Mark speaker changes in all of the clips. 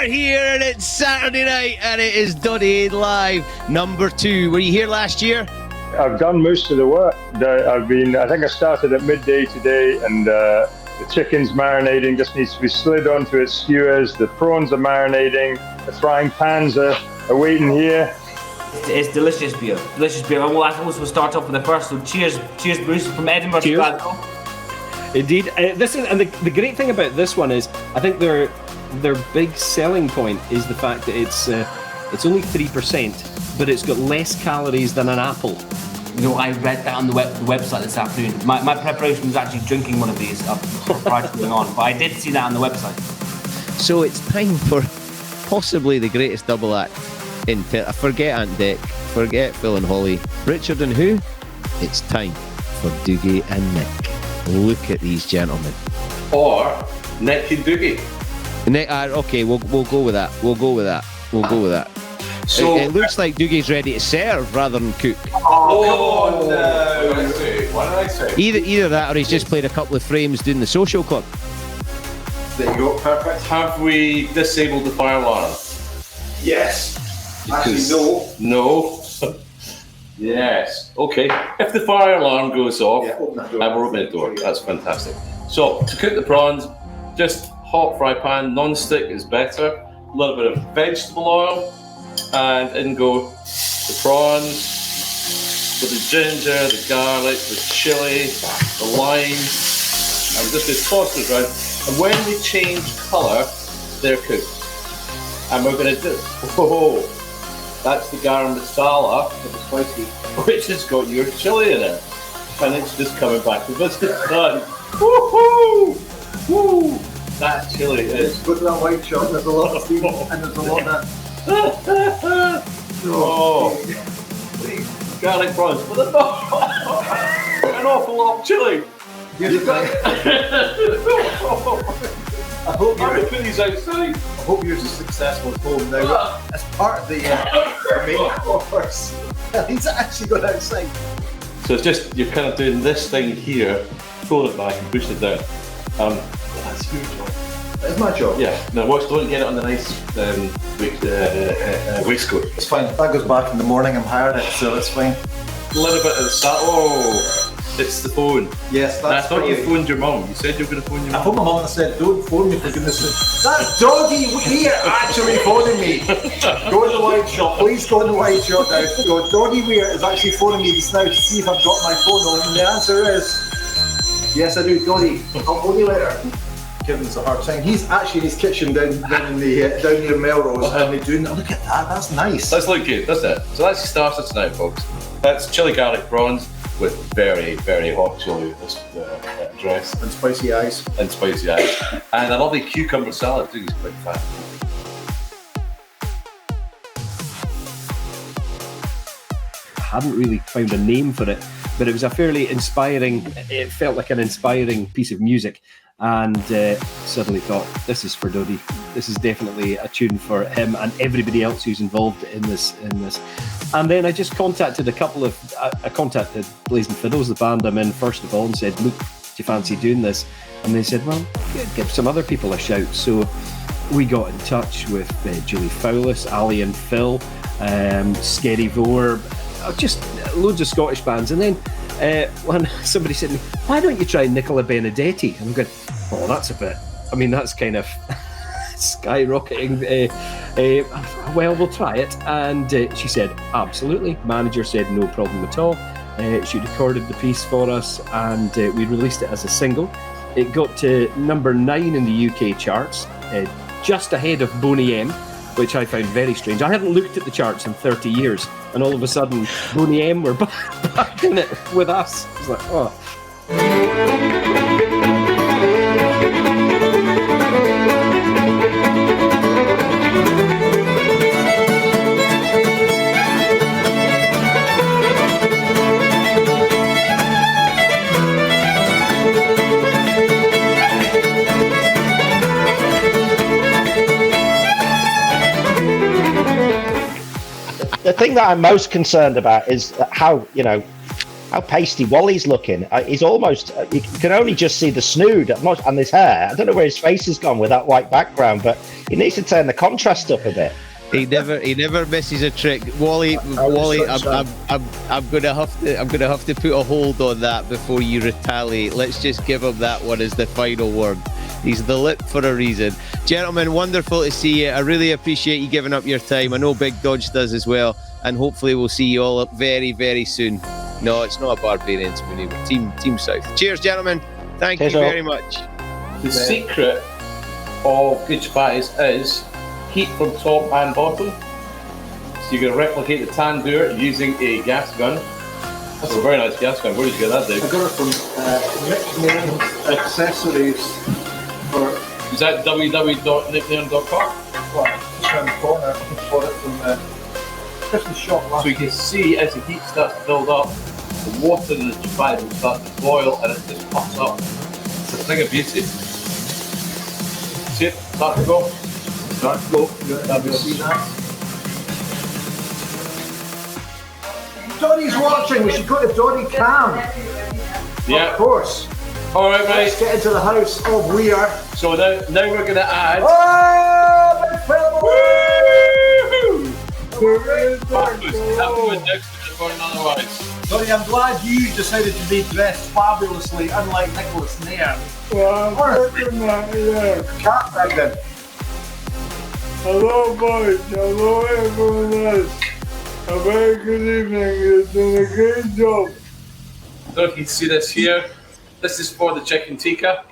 Speaker 1: here and it's Saturday night and it is Doddie Aid Live number 2. Were you here last year?
Speaker 2: I've done most of the work. I think I started at midday today, and the chicken's marinating, just needs to be slid onto its skewers. The prawns are marinating, the frying pans are waiting here.
Speaker 3: It's delicious beer. Delicious beer. Well, I suppose we'll start off with the first. So cheers, Bruce from Edinburgh.
Speaker 4: Cheers. Indeed. The great thing about this one is, I think their big selling point is the fact that it's only 3%, but it's got less calories than an apple.
Speaker 3: You know, I read that on the website this afternoon. My preparation was actually drinking one of these prior to going on, but I did see that on the website.
Speaker 1: So it's time for possibly the greatest double act in forget Ant Deck, forget Phil and Holly, Richard and who? It's time for Dougie and Nick. Look at these gentlemen.
Speaker 5: Or Nick and Dougie.
Speaker 1: Nick, okay, we'll go with that. We'll go with that. So it looks like Dougie's ready to serve rather than cook.
Speaker 5: Oh no! What did I say?
Speaker 1: Either that, or he's just played a couple of frames doing the social club.
Speaker 5: There you go, perfect. Have we disabled the fire alarm? Yes. Actually, no. Yes. Okay. If the fire alarm goes off, I will open the door. That's fantastic. So to cook the prawns, just hot fry pan, non-stick is better. A little bit of vegetable oil, and in go the prawns with the ginger, the garlic, the chilli, the lime, and just this toss it around. And when they change colour, they're cooked. And we're going to do. Oh, that's the garam masala, which has got your chilli in it, and it's just coming back to this. Done. Woohoo! Woo! That chilli is.
Speaker 6: Go to that white shop. There's a lot of steam, and there's a lot of.
Speaker 5: Garlic prawns with an awful lot of chilli.
Speaker 6: I hope
Speaker 5: I'm going to put these outside.
Speaker 6: I hope yours is successful at home now. As part of the main course, he's actually gone outside.
Speaker 5: So it's just, you're kind of doing this thing here, pull it back and push it down. That's your job.
Speaker 6: That's my job.
Speaker 5: Yeah, no, watch, don't get it on the nice waistcoat.
Speaker 6: It's fine. If that goes back in the morning, I'm hired it, so it's fine.
Speaker 5: A little bit of the oh, it's the phone.
Speaker 6: Yes,
Speaker 5: I thought you phoned your mum. You said you were going to phone your mum.
Speaker 6: I phoned my mum and said, don't phone me for goodness sake. That's Doddie Weir actually phoning me. Go in the white shop. Please go in the white shop now. Doddie Weir is actually phoning me just now to see if I've got my phone on. And the answer is, yes I do, Doddie. I'll phone you later. Giving us a hard time. He's actually in his kitchen down near Melrose, and they're doing. Look at that. That's nice.
Speaker 5: That's look good, doesn't it? So that's the starter tonight, folks. That's chili garlic prawns with very, very hot chili with this dress.
Speaker 6: And spicy eyes.
Speaker 5: And spicy eyes. And a lovely cucumber salad too. He's quite fat.
Speaker 4: I hadn't really found a name for it, but it was a fairly inspiring. It felt like an inspiring piece of music. And suddenly thought, this is for Doddie. This is definitely a tune for him and everybody else who's involved in this. And then I just contacted I contacted Blazing Fiddles, the band I'm in, first of all, and said, look, do you fancy doing this? And they said, well, give some other people a shout. So we got in touch with Julie Fowlis, Ali and Phil, Skerry Vore, just loads of Scottish bands. And then when somebody said to me, why don't you try Nicola Benedetti? And I'm going, oh, that's a bit, I mean, that's kind of skyrocketing. Well, we'll try it. And she said, absolutely. Manager said, no problem at all. She recorded the piece for us, and we released it as a single. It got to number 9 in the UK charts, just ahead of Boney M, which I found very strange. I hadn't looked at the charts in 30 years, and all of a sudden, Boney M were back in it with us. It's like, oh.
Speaker 7: The thing that I'm most concerned about is how, how pasty Wally's looking. He's almost, you can only just see the snood and his hair. I don't know where his face has gone with that white background, but he needs to turn the contrast up a bit.
Speaker 1: He never misses a trick. Wally, I'm gonna have to put a hold on that before you retaliate. Let's just give him that one as the final word. He's the lip for a reason. Gentlemen, wonderful to see you. I really appreciate you giving up your time. I know Big Dodge does as well, and hopefully we'll see you all very, very soon. No, it's not a barbarian Mooney, but Team South. Cheers, gentlemen. Thank you very much.
Speaker 5: The secret of good chapatis is heat from top and bottom. So you can replicate the tandoor using a gas gun. That's a very nice gas gun. Where did you get that, Dave?
Speaker 6: I got it from Nickname Accessories.
Speaker 5: Is that www.nickname.com?
Speaker 6: Just around the corner. I bought it from Christmas shop last
Speaker 5: So you can see as the heat starts to build up, the water in the chapati will start to boil and it just pops up. It's a thing of beauty. See it? Start to go. Start to go. Have you seen that?
Speaker 6: Doddie's watching. We should go to Doddie Cam.
Speaker 5: Yeah.
Speaker 6: Of course.
Speaker 5: All right, mate.
Speaker 6: Let's get into the house of We Are.
Speaker 5: So now we're going to add.
Speaker 6: Oh, big film! Doddie, I'm glad you decided to be dressed fabulously, unlike Nicholas Nairn.
Speaker 2: Well, I'm thinking that, yeah.
Speaker 6: Cat back then.
Speaker 2: Hello, boys. Hello, everyone else. A very good evening. You've done a great job.
Speaker 5: So if you can see this here, this is for the chicken tikka.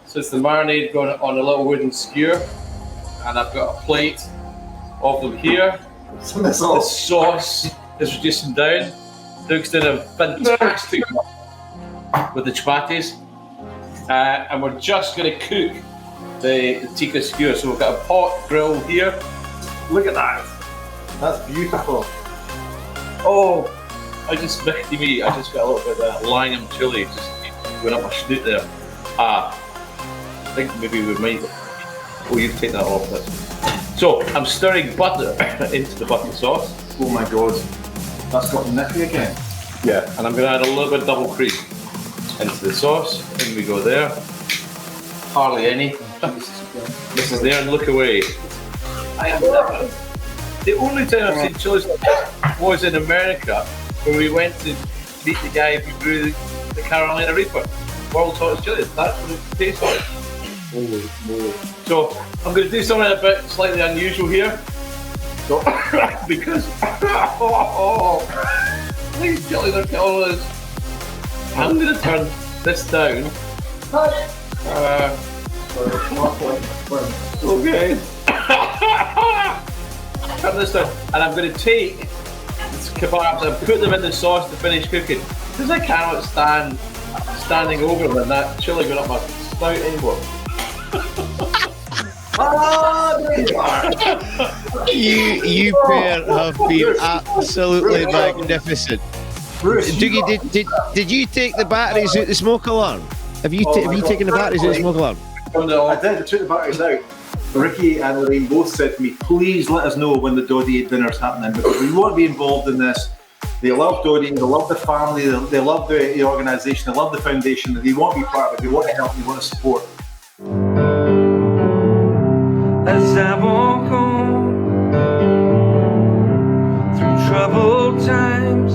Speaker 5: So it's the marinade going on a little wooden skewer. And I've got a plate of them here. The sauce is reducing down. Doug's done a fantastic job with the chapatis. And we're just going to cook the tikka skewer. So we've got a pot grill here.
Speaker 6: Look at that. That's beautiful.
Speaker 5: Oh, I just got a little bit of that lime chili just going up my snoot there. I think maybe we might. Oh, you take that off. So I'm stirring butter into the butter sauce.
Speaker 6: Oh my god. That's got nippy again.
Speaker 5: Yeah, and I'm going to add a little bit of double cream into the sauce. In we go there. Hardly any. Mrs. Nairn, look away. I have never. The only time I've seen chilies like this was in America, where we went to meet the guy who brew the Carolina Reaper, world's hottest chili. That's what it tastes like. So I'm going to do something a bit slightly unusual here. So because these chilies are killing us. I'm going to turn this down. Okay. Turn this down, and I'm going to take these kebabs and put them in the sauce to finish cooking, because I cannot stand standing over them and that chili going up my spout anymore.
Speaker 1: You pair have been absolutely magnificent.
Speaker 6: Bruce,
Speaker 1: Dougie, did you take the batteries out the smoke alarm? Have you taken the batteries out the smoke alarm?
Speaker 6: I did. I took the batteries out. Ricky and Lorraine both said to me, please let us know when the Doddie Aid Dinner is happening, because we want to be involved in this. They love Doddie, they love the family, they love the organisation, they love the foundation, they want to be part of it, they want to help, they want to support.
Speaker 8: As I walk home through troubled times,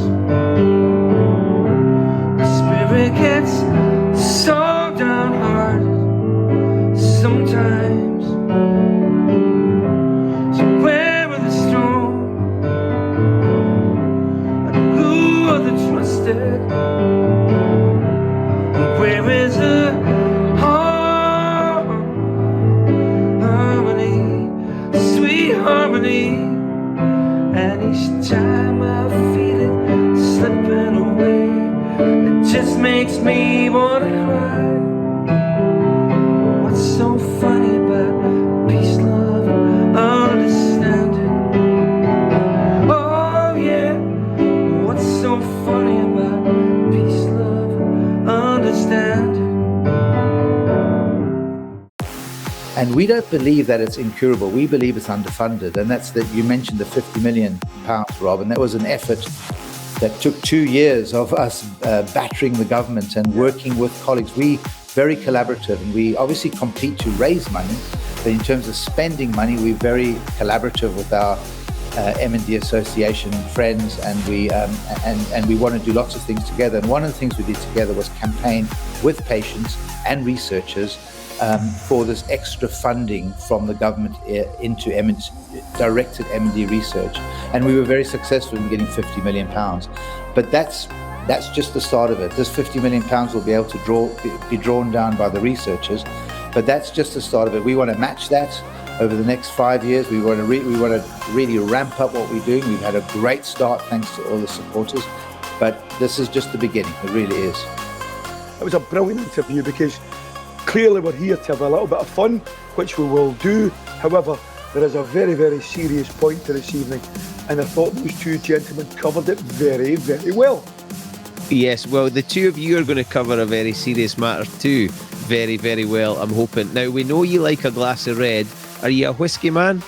Speaker 8: my spirit gets so downhearted sometimes. So where are the strong and who are the trusted? And where is the harmony? And each time I feel it slipping away, it just makes me wanna cry. What's so funny about peace, love, and understanding? Oh yeah, what's so funny about peace, love, and understanding?
Speaker 9: And we don't believe that it's incurable. We believe it's underfunded. And that's that you mentioned the £50 million, Rob, and that was an effort that took 2 years of us battering the government and working with colleagues. We very collaborative, and we obviously compete to raise money, but in terms of spending money, we're very collaborative with our M&D Association friends, and we want to do lots of things together. And one of the things we did together was campaign with patients and researchers for this extra funding from the government into directed M&D research, and we were very successful in getting £50 million. But that's just the start of it. This £50 million will be able to be drawn down by the researchers, but that's just the start of it. We want to match that over the next 5 years. We want to really ramp up what we're doing. We've had a great start thanks to all the supporters, but this is just the beginning. It really is.
Speaker 10: It was a brilliant interview because clearly we're here to have a little bit of fun, which we will do. However, there is a very, very serious point to this evening, and I thought those two gentlemen covered it very, very well.
Speaker 1: Yes, well, the two of you are going to cover a very serious matter too, very, very well, I'm hoping. Now, we know you like a glass of red. Are you a whiskey man?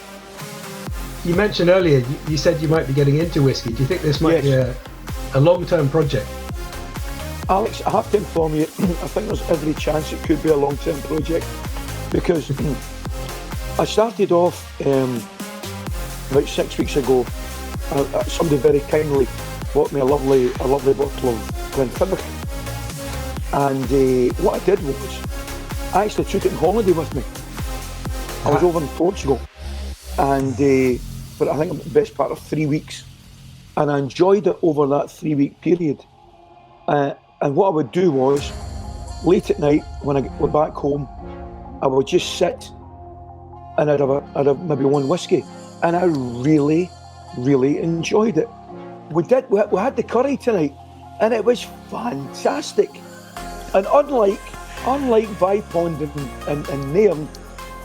Speaker 11: You mentioned earlier, you said you might be getting into whiskey. Do you think this might be a long-term project?
Speaker 10: Alex, I have to inform you, I think there's every chance it could be a long-term project, because I started off about 6 weeks ago. Somebody very kindly bought me a lovely bottle of Glenfiddich, and what I did was I actually took it on holiday with me. I was over in Portugal, and for I think the best part of 3 weeks, and I enjoyed it over that 3 week period. And what I would do was, late at night when I went back home, I would just sit and I'd have maybe one whiskey, and I really, really enjoyed it. We had the curry tonight, and it was fantastic. And unlike Vipond and Nairn,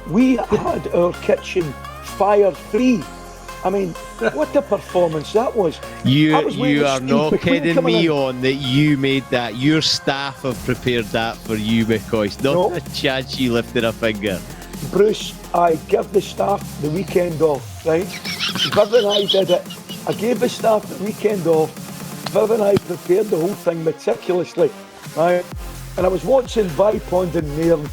Speaker 10: we had our kitchen fire-free. I mean, what a performance that was.
Speaker 1: You are not kidding me on that you made that. Your staff have prepared that for you, McCoy. Not a chance you lifted a finger.
Speaker 10: Bruce, I give the staff the weekend off, right? Viv and I did it. I gave the staff the weekend off. Viv and I prepared the whole thing meticulously, right? And I was watching Vipond and Nairn,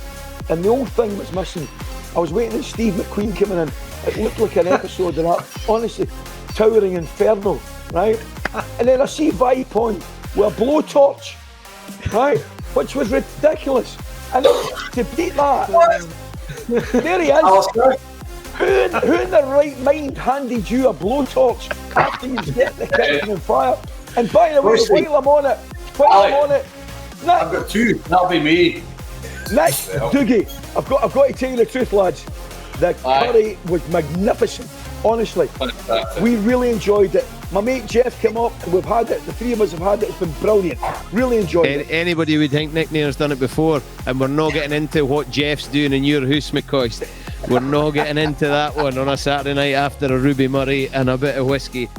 Speaker 10: and the whole thing was missing. I was waiting for Steve McQueen coming in. It looked like an episode of that, honestly, Towering Inferno, right? And then I see Vipond with a blowtorch, right? Which was ridiculous. And to beat that, there he is. Who in their right mind handed you a blowtorch after you set the kitchen on fire? And by the way, while I'm on it, Nick,
Speaker 5: I've got two. That'll be me.
Speaker 10: Nick, Dougie, I've got to tell you the truth, lads. The curry was magnificent. Honestly, we really enjoyed it. My mate Jeff came up, and we've had it. The three of us have had it. It's been brilliant. Really enjoyed it.
Speaker 1: Anybody would think Nick Nairn's done it before, and we're not getting into what Jeff's doing in your house, McCoy. We're not getting into that one on a Saturday night after a Ruby Murray and a bit of whiskey.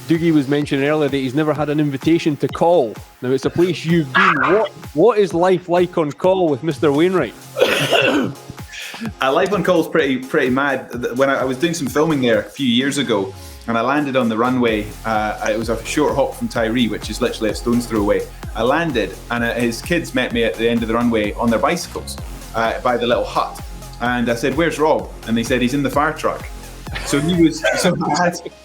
Speaker 12: Dougie was mentioning earlier that he's never had an invitation to call. Now, it's a place you've been. What is life like on call with Mr. Wainwright?
Speaker 13: Life on call is pretty mad. When I was doing some filming there a few years ago, and I landed on the runway, it was a short hop from Tyree, which is literally a stone's throw away. I landed, and his kids met me at the end of the runway on their bicycles by the little hut. And I said, "Where's Rob?" And they said, "He's in the fire truck." So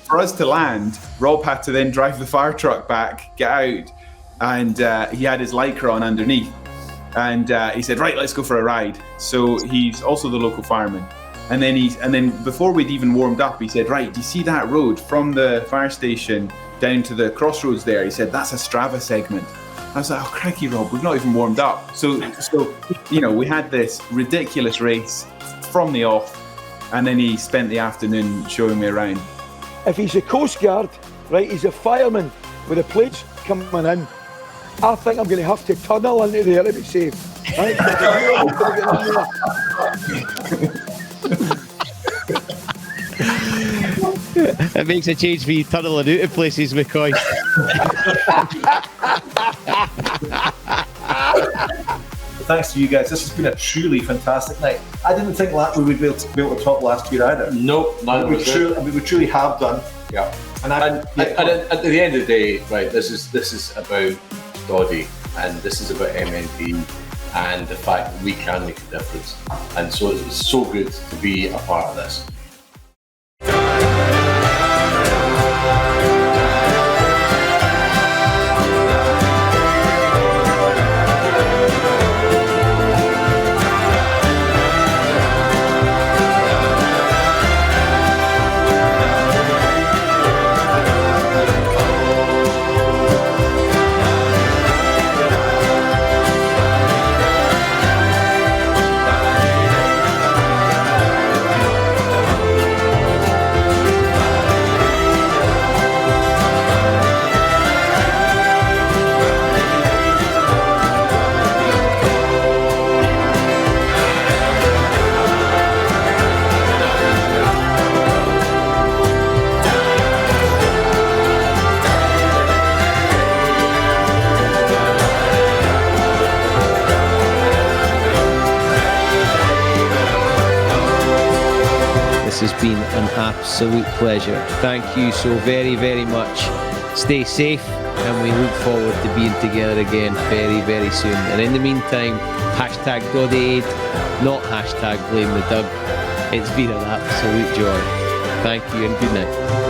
Speaker 13: for us to land, Rob had to then drive the fire truck back, get out, and he had his Lycra on underneath. And he said, "Right, let's go for a ride." So he's also the local fireman. And then before we'd even warmed up, he said, "Right, do you see that road from the fire station down to the crossroads there?" He said, "That's a Strava segment." I was like, "Oh, crikey, Rob, we've not even warmed up." So we had this ridiculous race from the off. and then he spent the afternoon showing me around.
Speaker 10: If he's a Coast Guard, right, he's a fireman with the plates coming in, I think I'm going to have to tunnel into there to be safe. Right?
Speaker 1: It makes a change for you tunneling out of places, McCoy.
Speaker 6: Thanks to you guys. This has been a truly fantastic night. I didn't think we would be able to talk last year either.
Speaker 5: Nope,
Speaker 6: we truly have done.
Speaker 5: Yeah. And at the end of the day, right, this is about Doddie, and this is about MNP, and the fact that we can make a difference. And so it's so good to be a part of this.
Speaker 1: This has been an absolute pleasure. Thank you so very, very much. Stay safe, and we look forward to being together again very, very soon. And in the meantime, hashtag Doddie Aid, not hashtag blame the Doug. It's been an absolute joy. Thank you and good night.